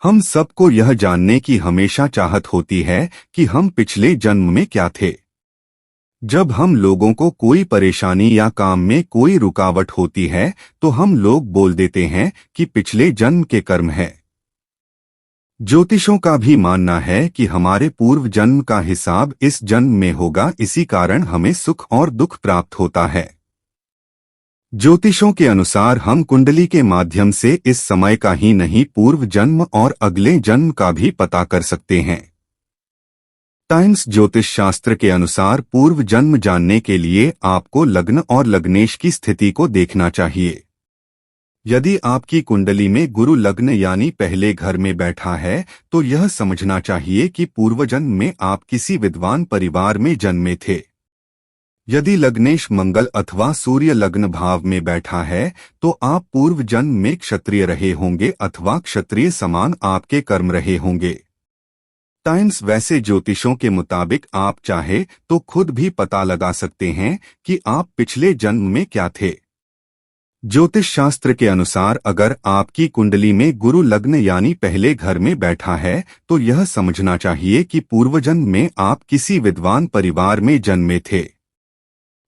हम सबको यह जानने की हमेशा चाहत होती है कि हम पिछले जन्म में क्या थे। जब हम लोगों को कोई परेशानी या काम में कोई रुकावट होती है तो हम लोग बोल देते हैं कि पिछले जन्म के कर्म है। ज्योतिषों का भी मानना है कि हमारे पूर्व जन्म का हिसाब इस जन्म में होगा, इसी कारण हमें सुख और दुख प्राप्त होता है। ज्योतिषों के अनुसार हम कुंडली के माध्यम से इस समय का ही नहीं, पूर्व जन्म और अगले जन्म का भी पता कर सकते हैं। टाइम्स ज्योतिष शास्त्र के अनुसार पूर्व जन्म जानने के लिए आपको लग्न और लग्नेश की स्थिति को देखना चाहिए। यदि आपकी कुंडली में गुरु लग्न यानी पहले घर में बैठा है तो यह समझना चाहिए कि पूर्व जन्म में आप किसी विद्वान परिवार में जन्मे थे। यदि लग्नेश मंगल अथवा सूर्य लग्न भाव में बैठा है तो आप पूर्व जन्म में क्षत्रिय रहे होंगे अथवा क्षत्रिय समान आपके कर्म रहे होंगे। टाइम्स वैसे ज्योतिषों के मुताबिक आप चाहे तो खुद भी पता लगा सकते हैं कि आप पिछले जन्म में क्या थे। ज्योतिष शास्त्र के अनुसार अगर आपकी कुंडली में गुरु लग्न यानी पहले घर में बैठा है तो यह समझना चाहिए कि पूर्व जन्म में आप किसी विद्वान परिवार में जन्मे थे।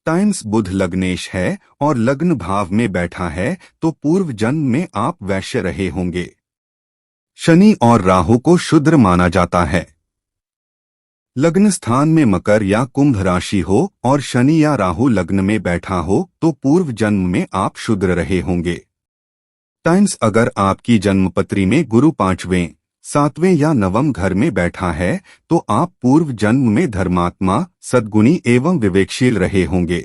टाइम्स बुध लग्नेश है और लग्न भाव में बैठा है तो पूर्व जन्म में आप वैश्य रहे होंगे। शनि और राहु को शूद्र माना जाता है। लग्न स्थान में मकर या कुंभ राशि हो और शनि या राहु लग्न में बैठा हो तो पूर्व जन्म में आप शूद्र रहे होंगे। टाइम्स अगर आपकी जन्मपत्री में गुरु 5वें, 7वें या 9वें घर में बैठा है तो आप पूर्व जन्म में धर्मात्मा, सद्गुणी एवं विवेकशील रहे होंगे।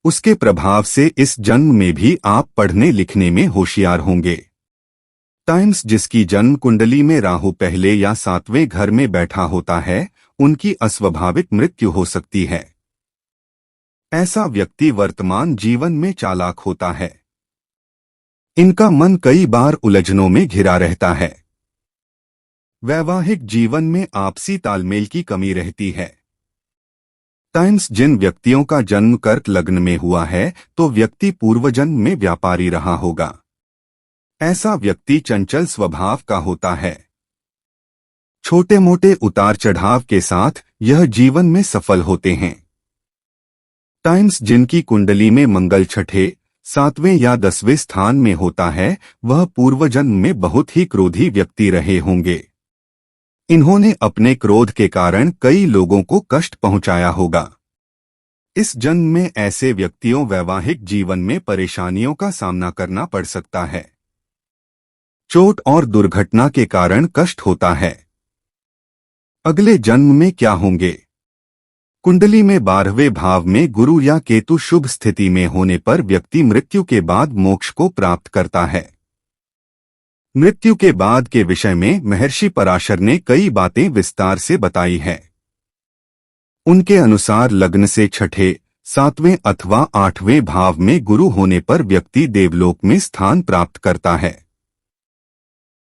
उसके प्रभाव से इस जन्म में भी आप पढ़ने लिखने में होशियार होंगे। टाइम्स जिसकी जन्म कुंडली में राहु पहले या 7वें घर में बैठा होता है उनकी अस्वाभाविक मृत्यु हो सकती है। ऐसा व्यक्ति वर्तमान जीवन में चालाक होता है। इनका मन कई बार उलझनों में घिरा रहता है। वैवाहिक जीवन में आपसी तालमेल की कमी रहती है। टाइम्स जिन व्यक्तियों का जन्म कर्क लग्न में हुआ है तो व्यक्ति पूर्व जन्म में व्यापारी रहा होगा। ऐसा व्यक्ति चंचल स्वभाव का होता है। छोटे मोटे उतार चढ़ाव के साथ यह जीवन में सफल होते हैं। टाइम्स जिनकी कुंडली में मंगल 6, 7वें या 10वें स्थान में होता है वह पूर्व जन्म में बहुत ही क्रोधी व्यक्ति रहे होंगे। इन्होंने अपने क्रोध के कारण कई लोगों को कष्ट पहुंचाया होगा। इस जन्म में ऐसे व्यक्तियों वैवाहिक जीवन में परेशानियों का सामना करना पड़ सकता है। चोट और दुर्घटना के कारण कष्ट होता है। अगले जन्म में क्या होंगे? कुंडली में 12वें भाव में गुरु या केतु शुभ स्थिति में होने पर व्यक्ति मृत्यु के बाद मोक्ष को प्राप्त करता है। मृत्यु के बाद के विषय में महर्षि पराशर ने कई बातें विस्तार से बताई है। उनके अनुसार लग्न से 6, 7वें अथवा 8वें भाव में गुरु होने पर व्यक्ति देवलोक में स्थान प्राप्त करता है।